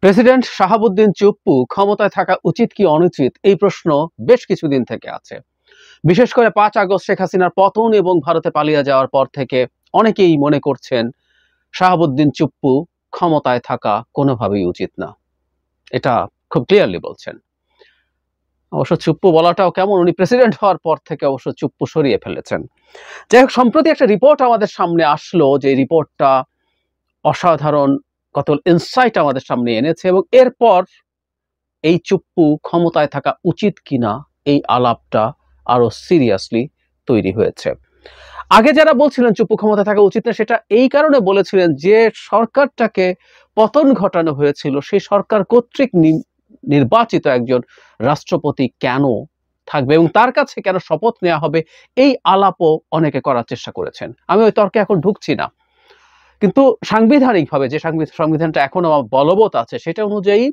President Shahabuddin Chuppu ক্ষমতায় থাকা উচিত কি অনুচিত এই প্রশ্ন বেশ কিছুদিন থেকে আছে। বিশেষ করে ৫ আগস্ট শেখ হাসিনার পতন এবং ভারতে পালিয়ে যাওয়ার পর থেকে অনেকেই মনে করছেন শাহাবুদ্দিন চুপ্পু ক্ষমতায় থাকা কোনোভাবেই উচিত না। এটা খুব ক্লিয়ারলি বলছেন। অবশ্য চুপ্পু বলাটাও কেমন, উনি প্রেসিডেন্ট হওয়ার পর থেকে অবশ্য চুপ্পু সরিয়ে ফেলেছেন। যাই হোক, সম্প্রতি একটা রিপোর্ট আমাদের সামনে আসলো, যে রিপোর্টটা অসাধারণ কত ইনসাইট আমাদের সামনে এনেছে, এবং এরপর এই চুপ্পু ক্ষমতায় থাকা উচিত কিনা এই আলাপটা আরো সিরিয়াসলি তৈরি হয়েছে। আগে যারা বলছিলেন চুপ্পু ক্ষমতায় থাকা উচিত না, সেটা এই কারণে বলেছিলেন যে সরকারটাকে পতন ঘটানো হয়েছিল, সেই সরকার কর্তৃক নির্বাচিত একজন রাষ্ট্রপতি কেন থাকবে এবং তার কাছে কেন শপথ নেওয়া হবে, এই আলাপও অনেকে করার চেষ্টা করেছেন। আমি ওই তর্কে এখন ঢুকছি না, কিন্তু সাংবিধানিকভাবে যে সংবিধানটা এখনো বলবৎ আছে সেটা অনুযায়ী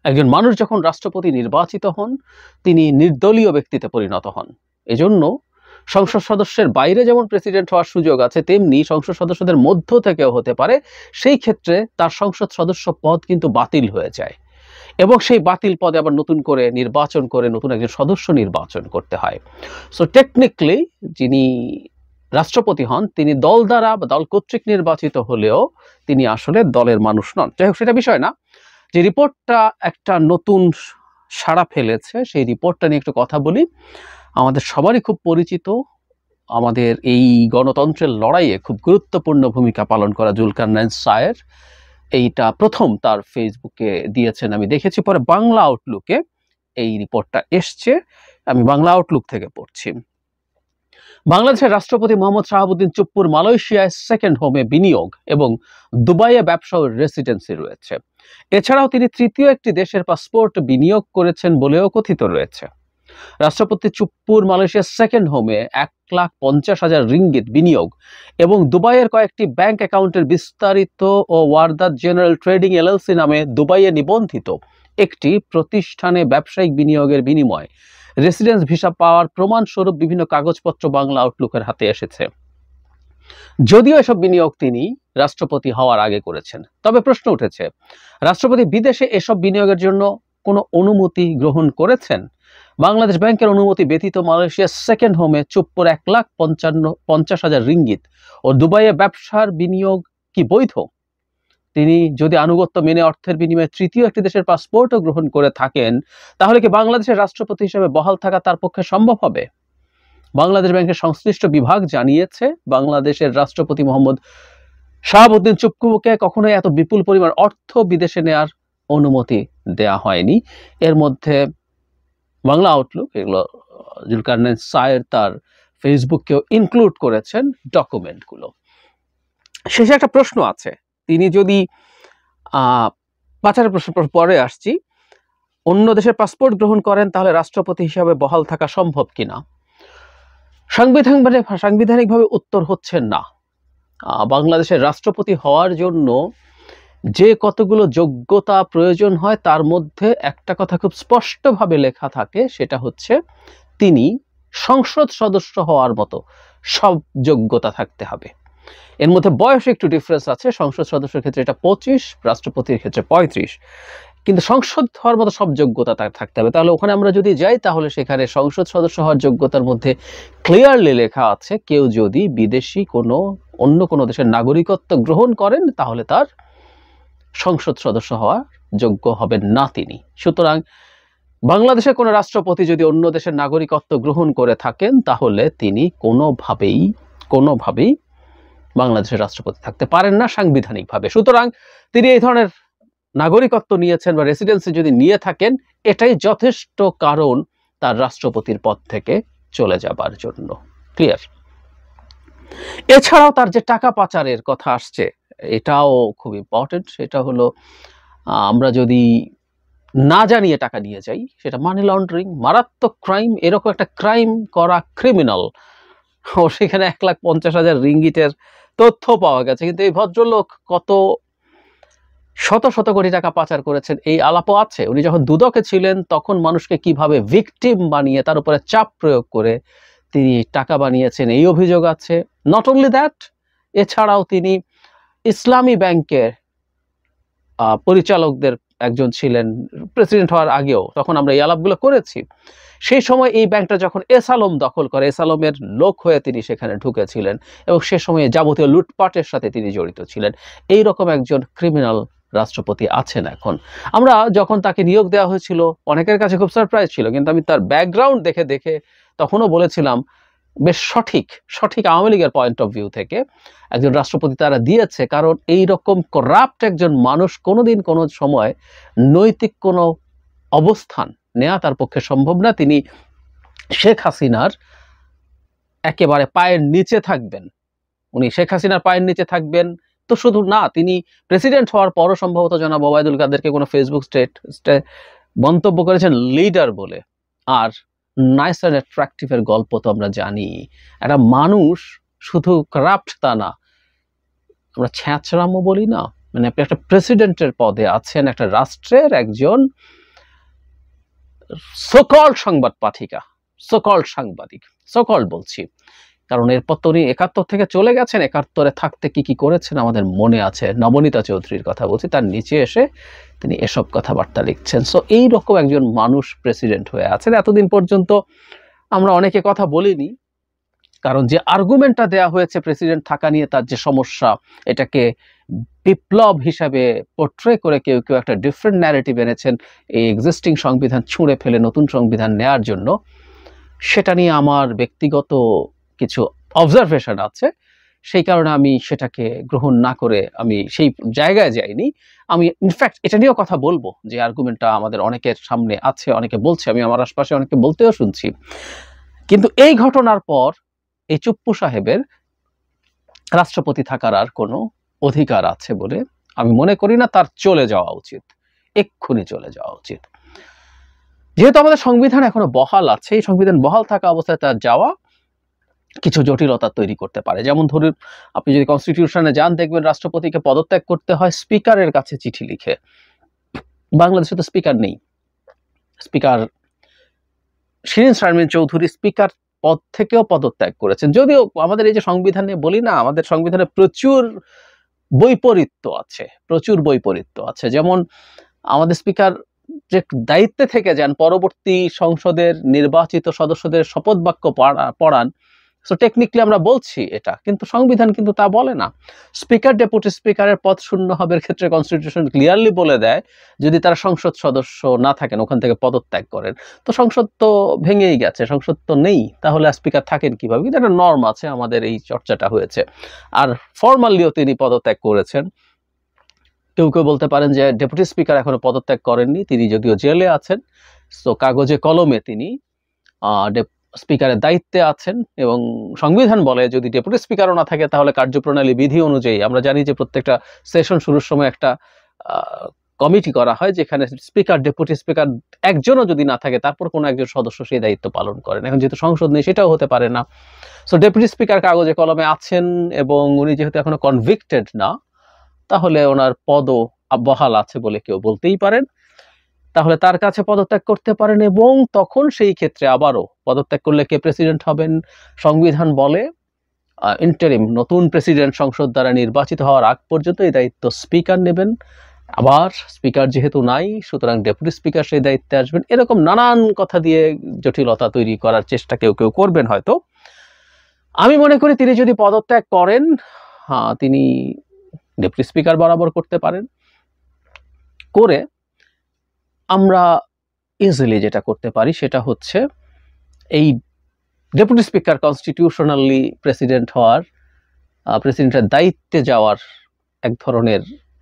একজন মানুষ যখন রাষ্ট্রপতি নির্বাচিত হন, তিনি নির্দলীয় ব্যক্তিতে পরিণত হন। এজন্য সংসদ সদস্যের বাইরে যেমন প্রেসিডেন্ট হওয়ার সুযোগ আছে, তেমনি সংসদ সদস্যদের মধ্য থেকেও হতে পারে। সেই ক্ষেত্রে তার সংসদ সদস্য পদ কিন্তু বাতিল হয়ে যায় এবং সেই বাতিল পদে আবার নতুন করে নির্বাচন করে নতুন একজন সদস্য নির্বাচন করতে হয়। সো টেকনিক্যালি যিনি রাষ্ট্রপতি হন তিনি দল দ্বারা বা দল কর্তৃক নির্বাচিত হলেও তিনি আসলে দলের মানুষ নন। যাই হোক, সেটা বিষয় না। যে রিপোর্টটা একটা নতুন সাড়া ফেলেছে, সেই রিপোর্টটা নিয়ে একটু কথা বলি। আমাদের সবারই খুব পরিচিত, আমাদের এই গণতন্ত্রের লড়াইয়ে খুব গুরুত্বপূর্ণ ভূমিকা পালন করা জুলকারনাইন সায়ের এইটা প্রথম তার ফেসবুকে দিয়েছেন, আমি দেখেছি। পরে বাংলা আউটলুকে এই রিপোর্টটা এসছে, আমি বাংলা আউটলুক থেকে পড়ছি। বাংলাদেশের রাষ্ট্রপতি মোহাম্মদ শাহাবুদ্দিন চুপ্পুর মালয়েশিয়ায় সেকেন্ড হোমে বিনিয়োগ এবং দুবাইয়ে ব্যবসা ও রেসিডেন্সি রয়েছে। এছাড়াও তিনি তৃতীয় একটি দেশের পাসপোর্ট বিনিয়োগ করেছেন বলেও কথিত রয়েছে। রাষ্ট্রপতি চুপ্পুর মালয়েশিয়ার সেকেন্ড হোমে ১,৫০,০০০ রিঙ্গিত বিনিয়োগ এবং দুবাইয়ের কয়েকটি ব্যাংক অ্যাকাউন্টের বিস্তারিত ও ওয়ারদাত জেনারেল ট্রেডিং এলএলসি নামে দুবাইয়ে নিবন্ধিত একটি প্রতিষ্ঠানে ব্যবসায়িক বিনিয়োগের বিনিময়ে রেসিডেন্স ভিসা পাওয়ার প্রমাণস্বরূপ বিভিন্ন কাগজপত্র বাংলা আউটলুকের হাতে এসেছে। যদিও এসব বিনিয়োগ তিনি রাষ্ট্রপতি হওয়ার আগে করেছেন, তবে প্রশ্ন উঠেছে, রাষ্ট্রপতি বিদেশে এসব বিনিয়োগের জন্য কোনো অনুমতি গ্রহণ করেছেন? বাংলাদেশ ব্যাংকের অনুমতি ব্যতীত মালয়েশিয়ার সেকেন্ড হোমে চুপ্পুর ১,৫০,০০০ রিঙ্গিত ও দুবাইয়ে ব্যবসার বিনিয়োগ কি বৈধ? তিনি যদি আনুগত্য মেনে অর্থের বিনিময়ে তৃতীয় একটি দেশের পাসপোর্টও গ্রহণ করে থাকেন, তাহলে কি বাংলাদেশের রাষ্ট্রপতি হিসেবে বহাল থাকা তার পক্ষে সম্ভব হবে? বাংলাদেশ ব্যাংকের সংশ্লিষ্ট বিভাগ জানিয়েছে, বাংলাদেশের রাষ্ট্রপতি মোহাম্মদ শাহাবুদ্দিন চুপ্পুকে কখনোই এত বিপুল পরিমাণ অর্থ বিদেশে নেয়ার অনুমতি দেয়া হয়নি। এর মধ্যে বাংলা আউটলুক এগুলো জুলকারনাইন সায়ের তার ফেসবুককেও ইনক্লুড করেছেন ডকুমেন্টগুলো। শেষে একটা প্রশ্ন আছে, তিনি যদি পাঁচারের প্রশ্ন পরে আসছি, অন্য দেশের পাসপোর্ট গ্রহণ করেন তাহলে রাষ্ট্রপতি হিসাবে বহাল থাকা সম্ভব কিনা? সাংবিধানিকভাবে উত্তর হচ্ছে না। বাংলাদেশের রাষ্ট্রপতি হওয়ার জন্য যে কতগুলো যোগ্যতা প্রয়োজন হয় তার মধ্যে একটা কথা খুব স্পষ্টভাবে লেখা থাকে, সেটা হচ্ছে তিনি সংসদ সদস্য হওয়ার মতো সব যোগ্যতা থাকতে হবে। এর মধ্যে বয়সে একটু ডিফারেন্স আছে, সংসদ সদস্যের ক্ষেত্রে এটা 25, রাষ্ট্রপতির ক্ষেত্রে 35, কিন্তু সংসদ হওয়ার মতো সব যোগ্যতা তার থাকতে হবে। তাহলে ওখানে আমরা যদি যাই, তাহলে সেখানে সংসদ সদস্য হওয়ার যোগ্যতার মধ্যে ক্লিয়ারলি লেখা আছে, কেউ যদি বিদেশি অন্য কোনো দেশের নাগরিকত্ব গ্রহণ করেন তাহলে তার সংসদ সদস্য হওয়ার যোগ্য হবেন না তিনি। সুতরাং বাংলাদেশের কোনো রাষ্ট্রপতি যদি অন্য দেশের নাগরিকত্ব গ্রহণ করে থাকেন, তাহলে তিনি কোনোভাবেই বাংলাদেশের রাষ্ট্রপতি থাকতে পারেন না সাংবিধানিকভাবে। সুতরাং তিনি এই ধরনের নাগরিকত্ব নিয়েছেন বা রেসিডেন্সি যদি নিয়ে থাকেন, এটাই যথেষ্ট কারণ তার রাষ্ট্রপতির পদ থেকে চলে যাবার জন্য। ক্লিয়ার? এছাড়াও তার যে টাকা পাচারের কথা আসছে, এটাও খুব ইম্পর্টেন্ট। সেটা হলো, আমরা যদি না জানিয়ে টাকা নিয়ে যাই, সেটা মানি লন্ডারিং, মারাত্মক ক্রাইম। এরকম একটা ক্রাইম করা ক্রিমিনাল, ও সেখানে ১,৫০,০০০ রিঙ্গিটের তথ্য পাওয়া গেছে, কিন্তু এই ভদ্রলোক কত শত শত কোটি টাকা পাচার করেছেন এই আলাপও আছে। উনি যখন দুদকে ছিলেন তখন মানুষকে কিভাবে ভিকটিম বানিয়ে তার উপরে চাপ প্রয়োগ করে তিনি টাকা বানিয়েছেন, এই অভিযোগ আছে। নট অনলি দ্যাট, এছাড়াও তিনি ইসলামী ব্যাংকের পরিচালকদের একজন ছিলেন প্রেসিডেন্ট হওয়ার আগেও, তখন আমরা এই আলাপগুলো করেছি। সেই সময় এই ব্যাংকটা যখন এস আলম দখল করে, এস আলমের লোক হয়ে তিনি সেখানে ঢুকেছিলেন এবং সে সময়ে যাবতীয় লুটপাটের সাথে তিনি জড়িত ছিলেন। এই রকম একজন ক্রিমিনাল রাষ্ট্রপতি আছেন এখন। আমরা যখন তাকে নিয়োগ দেওয়া হয়েছিল অনেকের কাছে খুব সারপ্রাইজ ছিল, কিন্তু আমি তার ব্যাকগ্রাউন্ড দেখে দেখে তখনও বলেছিলাম বেশ সঠিক আওয়ামী লীগের পয়েন্ট অফ ভিউ থেকে একজন রাষ্ট্রপতি তারা দিয়েছে, কারণ এই রকম করাপ্ট একজন মানুষ কোনোদিন কোনো সময় নৈতিক কোনো অবস্থান নেওয়া তার পক্ষে সম্ভব না। তিনি শেখ হাসিনার একেবারে পায়ের নিচে থাকবেন, উনি শেখ হাসিনার পায়ের নিচে থাকবেন। তো শুধু না, তিনি প্রেসিডেন্ট হওয়ার পরও সম্ভবত জনাব ওবায়দুল কাদেরকে কোনো ফেসবুক মন্তব্য করেছেন লিডার বলে। আর নাইস অ্যান্ড অ্যাট্রাকটিভের গল্প তো আমরা জানি। একটা মানুষ শুধু কারাপ্ট তা না, আমরা ছ্যাঁচড়ামও বলি না, মানে আপনি একটা প্রেসিডেন্টের পদে আছেন, একটা রাষ্ট্রের একজন সোকল্ড সংবাদ পাঠিকা, সোকল্ড সাংবাদিক, সোকল্ড বলছি কারণ এরপর তো উনি ৭১ থেকে চলে গেছেন। ৭১-এ থাকতে কি কি করেছেন আমাদের মনে আছে। নবনীতা চৌধুরীর কথা বলছি, তার নিচে এসে তিনি এসব কথাবার্তা লিখছেন। সো এই রকম একজন মানুষ প্রেসিডেন্ট হয়ে আছেন। এতদিন পর্যন্ত আমরা অনেকে কথা বলিনি, কারণ যে আর্গুমেন্টটা দেয়া হয়েছে প্রেসিডেন্ট থাকা নিয়ে, তার যে সমস্যা, এটাকে বিপ্লব হিসাবে পোর্ট্রে করে কেউ কেউ একটা ডিফারেন্ট ন্যারেটিভ এনেছেন এই এক্সিস্টিং সংবিধান ছুঁড়ে ফেলে নতুন সংবিধান নেয়ার জন্য। সেটা নিয়ে আমার ব্যক্তিগত কিছু অবজারভেশন আছে, সেই কারণে আমি সেটাকে গ্রহণ না করে আমি সেই জায়গায় যাইনি। আমি ইনফ্যাক্ট এটা নিয়েও কথা বলবো যে আর্গুমেন্টটা আমাদের অনেকের সামনে আছে, অনেকে বলছে, আমি আমার আশপাশে অনেকে বলতেও শুনছি। কিন্তু এই ঘটনার পর এই চুপ্পু সাহেবের রাষ্ট্রপতি থাকার আর কোনো অধিকার আছে বলে আমি মনে করি না। তার চলে যাওয়া উচিত, এক্ষুনি চলে যাওয়া উচিত। যেহেতু আমাদের সংবিধান এখনো বহাল আছে, এই সংবিধান বহাল থাকা অবস্থায় তার যাওয়া কিছু জটিলতা তৈরি করতে পারে। যেমন ধরুন, আপনি যদি কনস্টিটিউশনে যান, দেখবেন রাষ্ট্রপতিকে পদত্যাগ করতে হয় স্পিকারের কাছে চিঠি লিখে। বাংলাদেশে তো স্পিকার নেই। স্পিকার শিরীন শারমিন চৌধুরী স্পিকার পদ থেকেও পদত্যাগ করেছেন। যদিও আমাদের এই যে সংবিধানে বলি না, আমাদের সংবিধানে প্রচুর বৈপরীত্য আছে। যেমন আমাদের স্পিকার যে দায়িত্বে থেকে যান, পরবর্তী সংসদের নির্বাচিত সদস্যদের শপথ বাক্য পড়ান। সো টেকনিক্যালি আমরা বলছি এটা, কিন্তু সংবিধান কিন্তু তা বলে না। স্পিকার ডেপুটি স্পিকারের পদ শূন্য হবের ক্ষেত্রে কনস্টিটিউশন ক্লিয়ারলি বলে দেয়, যদি তারা সংসদ সদস্য না থাকেন, ওখান থেকে পদত্যাগ করেন। তো সংসদ তো ভেঙেই গেছে, সংসদ তো নেই, তাহলে স্পিকার থাকেন কিভাবে? কিন্তু একটা নর্ম আছে, আমাদের এই চর্চাটা হয়েছে। আর ফর্মালিও তিনি পদত্যাগ করেছেন। কেউ কেউ বলতে পারেন যে ডেপুটি স্পিকার এখনো পদত্যাগ করেননি, তিনি যদিও জেলে আছেন। সো কাগজে কলমে তিনি স্পিকারের দায়িত্বে আছেন, এবং সংবিধান বলে যদি ডেপুটি স্পিকারও না থাকে তাহলে কার্যপ্রণালী বিধি অনুযায়ী আমরা জানি যে প্রত্যেকটা সেশন শুরুর সময় একটা কমিটি করা হয়, যেখানে স্পিকার ডেপুটি স্পিকার একজনও যদি না থাকে, তারপর কোনো একজন সদস্য সেই দায়িত্ব পালন করেন। এখন যেহেতু সংসদ নেই, সেটাও হতে পারে না। সো ডেপুটি স্পিকার কাগজে কলমে আছেন, এবং উনি যেহেতু এখনো কনভিক্টেড না, তাহলে ওনার পদও বহাল আছে বলে কেউ বলতেই পারেন। তাহলে তার কাছে পদত্যাগ করতে পারেন, এবং তখন সেই ক্ষেত্রে আবারও পদত্যাগ করলে কে প্রেসিডেন্ট হবেন? সংবিধান বলে ইন্টারিম, নতুন প্রেসিডেন্ট সংসদ দ্বারা নির্বাচিত হওয়ার আগ পর্যন্ত এই দায়িত্ব স্পিকার নেবেন। আবার স্পিকার যেহেতু নাই, সুতরাং ডেপুটি স্পিকার সেই দায়িত্বে আসবেন। এরকম নানান কথা দিয়ে জটিলতা তৈরি করার চেষ্টা কেউ কেউ করবেন হয়তো। আমি মনে করি তিনি যদি পদত্যাগ করেন, তিনি ডেপুটি স্পিকার বরাবর করতে পারেন। করে আমরা ইজিলি যেটা করতে পারি সেটা হচ্ছে এই ডেপুটি স্পিকার কনস্টিটিউশনালি প্রেসিডেন্ট হওয়ার, প্রেসিডেন্টের দায়িত্বে যাওয়ার এক ধরনের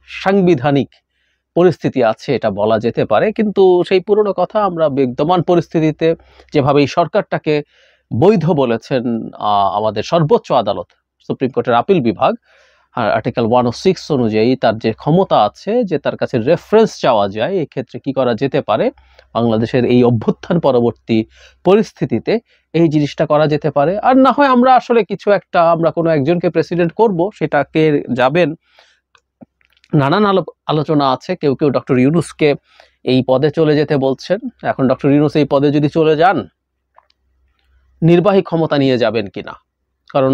সাংবিধানিক পরিস্থিতি আছে, এটা বলা যেতে পারে। কিন্তু সেই পুরনো কথা, আমরা বিদ্যমান পরিস্থিতিতে যেভাবে এই সরকারটাকে বৈধ বলেছেন আমাদের সর্বোচ্চ আদালত, সুপ্রিম কোর্টের আপিল বিভাগ, আর্টিকেল 106 অনুযায়ী তার যে ক্ষমতা আছে যে তার কাছে রেফারেন্স চাওয়া যায়, এই ক্ষেত্রে কি করা যেতে পারে বাংলাদেশের এই অভ্যুত্থান পরবর্তী পরিস্থিতিতে, এই জিনিসটা করা যেতে পারে। আর না হয় আমরা আসলে কিছু একটা, আমরা কোনো একজনকে প্রেসিডেন্ট করব, সেটা কে যাবেন নানান আলোচনা আছে। কেউ কেউ ডক্টর ইউনূসকে এই পদে চলে যেতে বলছেন। এখন ডক্টর ইউনূস এই পদে যদি চলে যান, নির্বাহী ক্ষমতা নিয়ে যাবেন কিনা? কারণ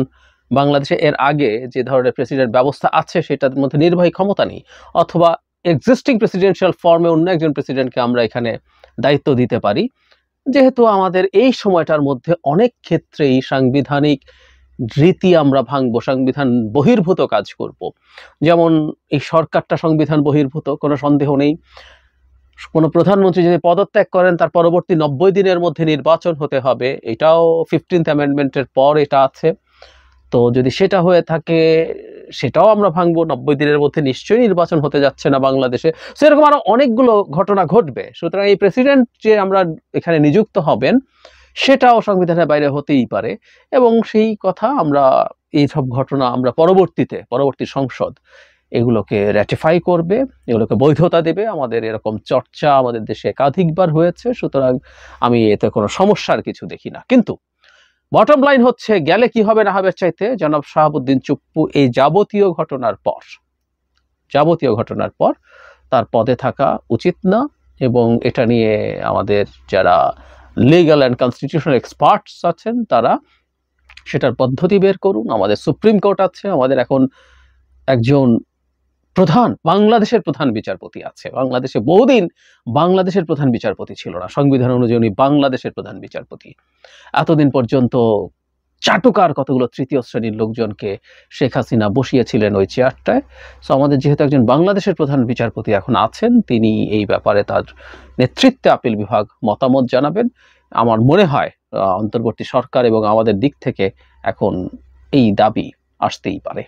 বাংলাদেশে এর আগে যে ধরনের প্রেসিডেন্ট ব্যবস্থা আছে সেটার মধ্যে নির্বাহী ক্ষমতা নেই, অথবা এক্সিস্টিং প্রেসিডেন্সিয়াল ফর্মে অন্য একজন প্রেসিডেন্টকে আমরা এখানে দায়িত্ব দিতে পারি, যেহেতু আমাদের এই সময়টার মধ্যে অনেক ক্ষেত্রেই সাংবিধানিক রীতি আমরা ভাঙবো, সংবিধান বহির্ভূত কাজ করব। যেমন এই সরকারটা সংবিধান বহির্ভূত, কোনো সন্দেহ নেই। কোনো প্রধানমন্ত্রী যদি পদত্যাগ করেন তার পরবর্তী 90 দিনের মধ্যে নির্বাচন হতে হবে, এটাও 15th অ্যামেন্ডমেন্টের পর এটা আছে। তো যদি সেটা হয়ে থাকে সেটাও আমরা ভাঙবো, 90 দিনের মধ্যে নিশ্চয়ই নির্বাচন হতে যাচ্ছে না বাংলাদেশে। সেরকম আরো অনেকগুলো ঘটনা ঘটবে। সুতরাং এই প্রেসিডেন্ট যে আমরা এখানে নিযুক্ত হবেন সেটাও সংবিধানের বাইরে হতেই পারে, এবং সেই কথা আমরা এইসব ঘটনা আমরা পরবর্তী সংসদ এগুলোকে র্যাটিফাই করবে, এগুলোকে বৈধতা দেবে। আমাদের এরকম চর্চা আমাদের দেশে একাধিকবার হয়েছে, সুতরাং আমি এতে কোনো সমস্যার কিছু দেখি না। কিন্তু বটম লাইন হচ্ছে, গেলে কি হবে না হবে চাইতে জনাব শাহাবুদ্দিন চুপ্পু এই যাবতীয় ঘটনার পর তার পদে থাকা উচিত না। এবং এটা নিয়ে আমাদের যারা লিগ্যাল অ্যান্ড কনস্টিটিউশনাল এক্সপার্টস আছেন তারা সেটার পদ্ধতি বের করুন। আমাদের সুপ্রিম কোর্ট আছে, আমাদের এখন একজন বাংলাদেশের প্রধান বিচারপতি আছে। বাংলাদেশে বহুদিন বাংলাদেশের প্রধান বিচারপতি ছিল না, সংবিধান অনুযায়ী উনি বাংলাদেশের প্রধান বিচারপতি। এতদিন পর্যন্ত চাটুকার কতগুলো তৃতীয় শ্রেণীর লোকজনকে শেখ হাসিনা বসিয়েছিলেন ওই চেয়ারটায়। সো আমাদের যেহেতু একজন বাংলাদেশের প্রধান বিচারপতি এখন আছেন, তিনি এই ব্যাপারে তার নেতৃত্বে আপিল বিভাগ মতামত জানাবেন। আমার মনে হয় অন্তর্বর্তী সরকার এবং আমাদের দিক থেকে এখন এই দাবি আসতেই পারে।